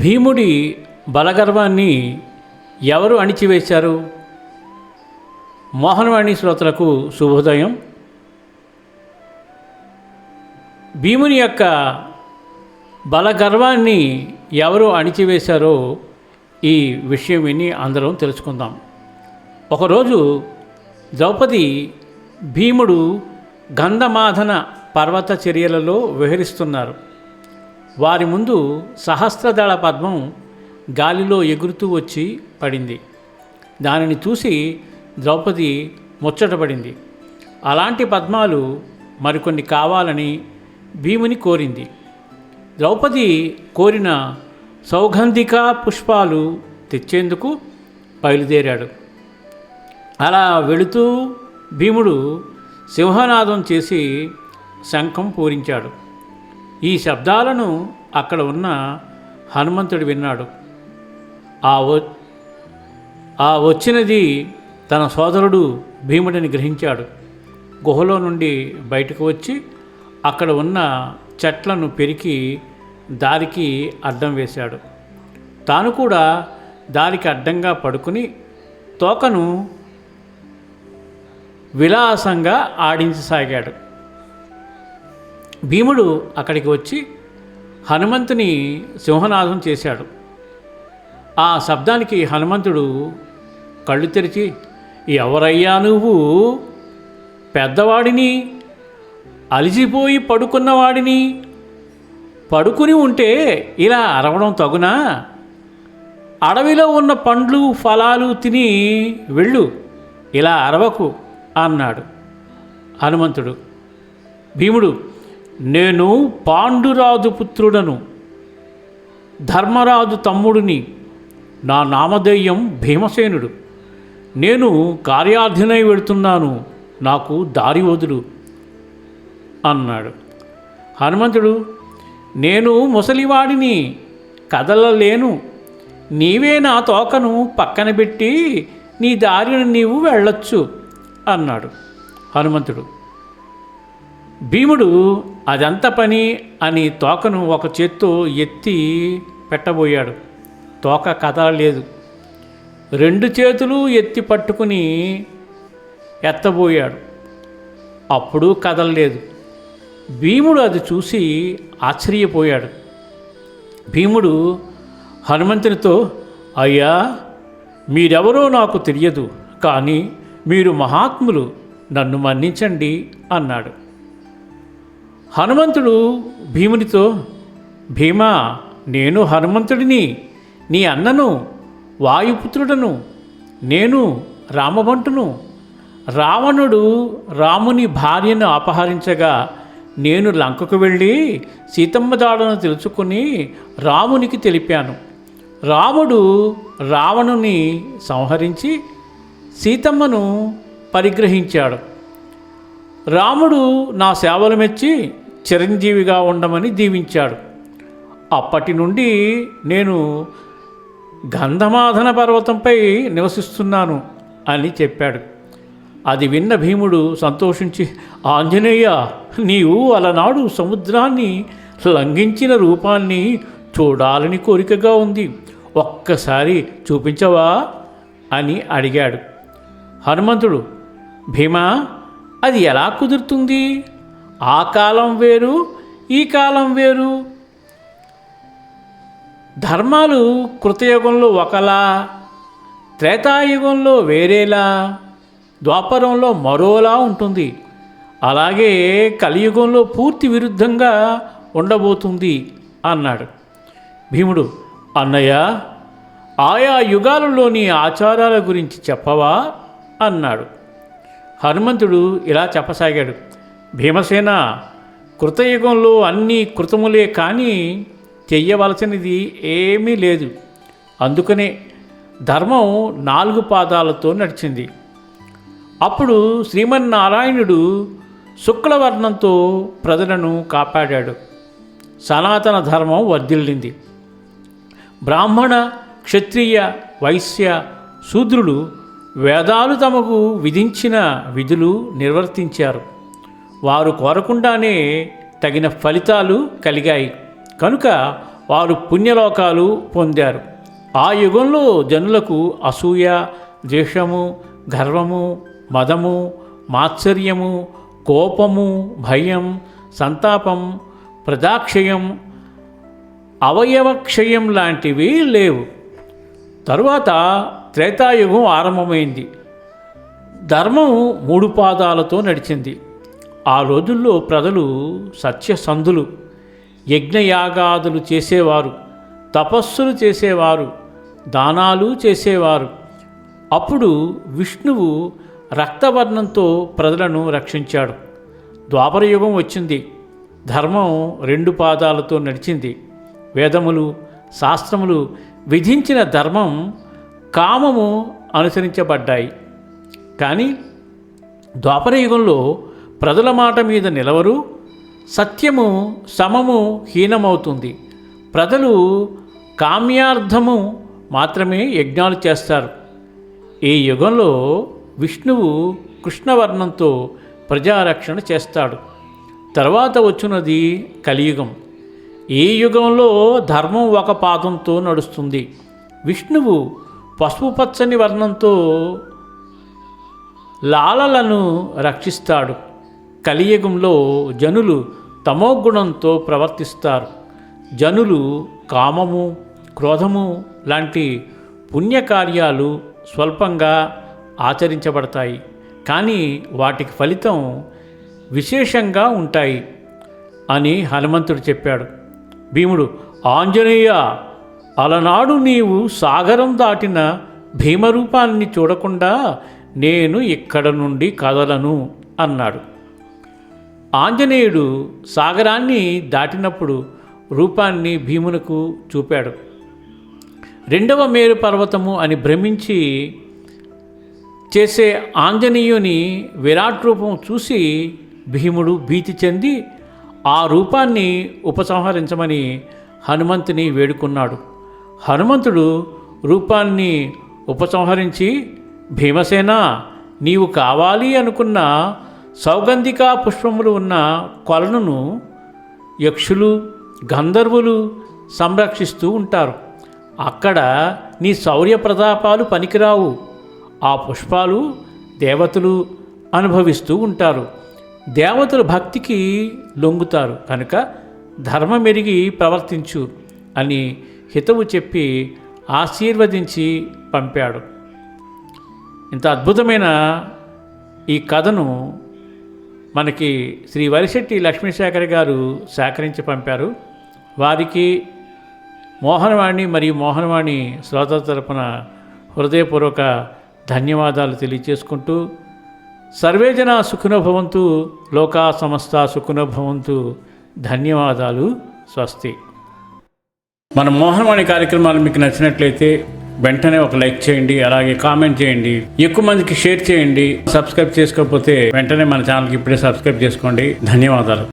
భీముడి బలగర్వాన్ని ఎవరు అణిచివేశారు? మోహనవాణి శ్రోతలకు శుభోదయం. భీముని యొక్క బలగర్వాన్ని ఎవరు అణిచివేశారో ఈ విషయం విని అందరం తెలుసుకుందాం. ఒకరోజు ద్రౌపది భీముడు గంధమాదన పర్వత చర్యలలో విహరిస్తున్నారు. వారి ముందు సహస్రదళ పద్మం గాలిలో ఎగురుతూ వచ్చి పడింది. దానిని చూసి ద్రౌపది ముచ్చటపడింది. అలాంటి పద్మాలు మరికొన్ని కావాలని భీముని కోరింది. ద్రౌపది కోరిన సౌగంధిక పుష్పాలు తెచ్చేందుకు బయలుదేరాడు. అలా వెళుతూ భీముడు సింహనాదం చేసి శంఖం పూరించాడు. ఈ శబ్దాలను అక్కడ ఉన్న హనుమంతుడు విన్నాడు. ఆ వచ్చినది తన సోదరుడు భీముడిని గ్రహించాడు. గుహలో నుండి బయటకు వచ్చి అక్కడ ఉన్న చెట్లను పెరికి దారికి అడ్డం వేశాడు. తాను కూడా దారికి అడ్డంగా పడుకుని తోకను విలాసంగా ఆడించసాగాడు. భీముడు అక్కడికి వచ్చి హనుమంతుని సింహనాదం చేశాడు. ఆ శబ్దానికి హనుమంతుడు కళ్ళు తెరిచి, ఎవరయ్యా నువ్వు? పెద్దవాడిని, అలిసిపోయి పడుకున్నవాడిని, పడుకుని ఉంటే ఇలా అరవడం తగునా? అడవిలో ఉన్న పండ్లు ఫలాలు తిని వెళ్ళు, ఇలా అరవకు అన్నాడు హనుమంతుడు. భీముడు, నేను పాండురాజు పుత్రుడను, ధర్మరాజు తమ్ముడిని, నా నామధేయం భీమసేనుడు. నేను కార్యార్థినై వెళుతున్నాను, నాకు దారి వదులు అన్నాడు. హనుమంతుడు, నేను ముసలివాడిని, కదలలేను, నీవే నా తోకను పక్కన పెట్టి నీ దారిని నీవు వెళ్ళొచ్చు అన్నాడు హనుమంతుడు. భీముడు అదంత పని అని తోకను ఒక చేత్తో ఎత్తి పెట్టబోయాడు. తోక కదలలేదు. రెండు చేతులు ఎత్తి పట్టుకుని ఎత్తబోయాడు. అప్పుడు కదలలేదు. భీముడు అది చూసి ఆశ్చర్యపోయాడు. భీముడు హనుమంతునితో, అయ్యా, మీరెవరో నాకు తెలియదు, కానీ మీరు మహాత్ములు, నన్ను మన్నించండి అన్నాడు. హనుమంతుడు భీమునితో, భీమా, నేను హనుమంతుడిని, నీ అన్నను, వాయుపుత్రుడను. నేను రామబంటును. రావణుడు రాముని భార్యను అపహరించగా నేను లంకకు వెళ్ళి సీతమ్మ జాడను తెలుసుకుని రామునికి తెలిపాను. రాముడు రావణుని సంహరించి సీతమ్మను పరిగ్రహించాడు. రాముడు నా సేవలు మెచ్చి చిరంజీవిగా ఉండమని దీవించాడు. అప్పటి నుండి నేను గంధమాదన పర్వతంపై నివసిస్తున్నాను అని చెప్పాడు. అది విన్న భీముడు సంతోషించి, ఆంజనేయ, నీవు అలనాడు సముద్రాన్ని లంఘించిన రూపాన్ని చూడాలని కోరికగా ఉంది, ఒక్కసారి చూపించవా అని అడిగాడు. హనుమంతుడు, భీమా, అది ఎలా కుదురుతుంది? ఆ కాలం వేరు, ఈ కాలం వేరు. ధర్మాలు కృతయుగంలో ఒకలా, త్రేతాయుగంలో వేరేలా, ద్వాపరంలో మరోలా ఉంటుంది. అలాగే కలియుగంలో పూర్తి విరుద్ధంగా ఉండబోతుంది అన్నాడు. భీముడు, అన్నయ్య, ఆయా యుగాలలోని ఆచారాల గురించి చెప్పవా అన్నాడు. హనుమంతుడు ఇలా చెప్పసాగాడు. భీమసేన, కృతయుగంలో అన్నీ కృతములే, కానీ చెయ్యవలసినది ఏమీ లేదు. అందుకనే ధర్మం 4 పాదాలతో నడిచింది. అప్పుడు శ్రీమన్నారాయణుడు శుక్లవర్ణంతో ప్రజలను కాపాడాడు. సనాతన ధర్మం వర్ధిల్లింది. బ్రాహ్మణ, క్షత్రియ, వైశ్య, శూద్రులు వేదాలు తమకు విధించిన విధులు నిర్వర్తించారు. వారు కోరకుండానే తగిన ఫలితాలు కలిగాయి. కనుక వారు పుణ్యలోకాలు పొందారు. ఆ యుగంలో జనులకు అసూయ, ద్వేషము, గర్వము, మదము, మాత్సర్యము, కోపము, భయం, సంతాపం, ప్రజాక్షయం, అవయవక్షయం లాంటివి లేవు. తరువాత త్రేతాయుగం ఆరంభమైంది. ధర్మం 3 పాదాలతో నడిచింది. ఆ రోజుల్లో ప్రజలు సత్యసంధులు, యజ్ఞయాగాదులు చేసేవారు, తపస్సులు చేసేవారు, దానాలు చేసేవారు. అప్పుడు విష్ణువు రక్తవర్ణంతో ప్రజలను రక్షించాడు. ద్వాపరయుగం వచ్చింది. ధర్మం 2 పాదాలతో నడిచింది. వేదములు, శాస్త్రములు విధించిన ధర్మం, కామము అనుసరించబడ్డాయి. కానీ ద్వాపరయుగంలో ప్రజల మాట మీద నిలవరు. సత్యము సమము హీనమవుతుంది. ప్రజలు కామ్యార్థము మాత్రమే యజ్ఞాలు చేస్తారు. ఈ యుగంలో విష్ణువు కృష్ణవర్ణంతో ప్రజారక్షణ చేస్తాడు. తర్వాత వచ్చినది కలియుగం. ఈ యుగంలో ధర్మం 1 పాదంతో నడుస్తుంది. విష్ణువు పసుపు పచ్చని వర్ణంతో లాలలను రక్షిస్తాడు. కలియుగంలో జనులు తమోగుణంతో ప్రవర్తిస్తారు. జనులు కామము, క్రోధము లాంటి పుణ్యకార్యాలు స్వల్పంగా ఆచరించబడతాయి. కానీ వాటికి ఫలితం విశేషంగా ఉంటాయి అని హనుమంతుడు చెప్పాడు. భీముడు, ఆంజనేయ, అలనాడు నీవు సాగరం దాటిన భీమరూపాన్ని చూడకుండా నేను ఇక్కడ నుండి కదలను అన్నాడు. ఆంజనేయుడు సాగరాన్ని దాటినప్పుడు రూపాన్ని భీమునకు చూపాడు. 2వ మేరు పర్వతము అని భ్రమించి చేసే ఆంజనేయుని విరాట్ రూపం చూసి భీముడు భీతి చెంది ఆ రూపాన్ని ఉపసంహరించమని హనుమంతుని వేడుకున్నాడు. హనుమంతుడు రూపాన్ని ఉపసంహరించి, భీమసేన, నీవు కావాలి అనుకున్న సౌగంధికా పుష్పములు ఉన్న కొలనును యక్షులు, గంధర్వులు సంరక్షిస్తూ ఉంటారు. అక్కడ నీ శౌర్య ప్రతాపాలు పనికిరావు. ఆ పుష్పాలు దేవతలు అనుభవిస్తూ ఉంటారు. దేవతలు భక్తికి లొంగుతారు కనుక ధర్మమెరిగి ప్రవర్తించు అని హితవు చెప్పి ఆశీర్వదించి పంపాడు. ఇంత అద్భుతమైన ఈ కథను మనకి శ్రీ వరిశెట్టి లక్ష్మీశేఖర్ గారు సేకరించి పంపారు. వారికి మోహనవాణి మరియు మోహనవాణి శ్రోతల తరపున హృదయపూర్వక ధన్యవాదాలు తెలియజేసుకుంటూ, సర్వే జనా సుఖినో భవంతు, లోకా సమస్త సుఖినో భవంతు. ధన్యవాదాలు. స్వస్తి. మన మోహనవాణి కార్యక్రమాలు మీకు నచ్చినట్లయితే వెంటనే ఒక లైక్ చేయండి, అలాగే కామెంట్ చేయండి, ఎక్కువ మందికి షేర్ చేయండి. సబ్స్క్రైబ్ చేసుకోకపోతే వెంటనే మన ఛానల్కి ఇప్పుడే సబ్స్క్రైబ్ చేసుకోండి. ధన్యవాదాలు.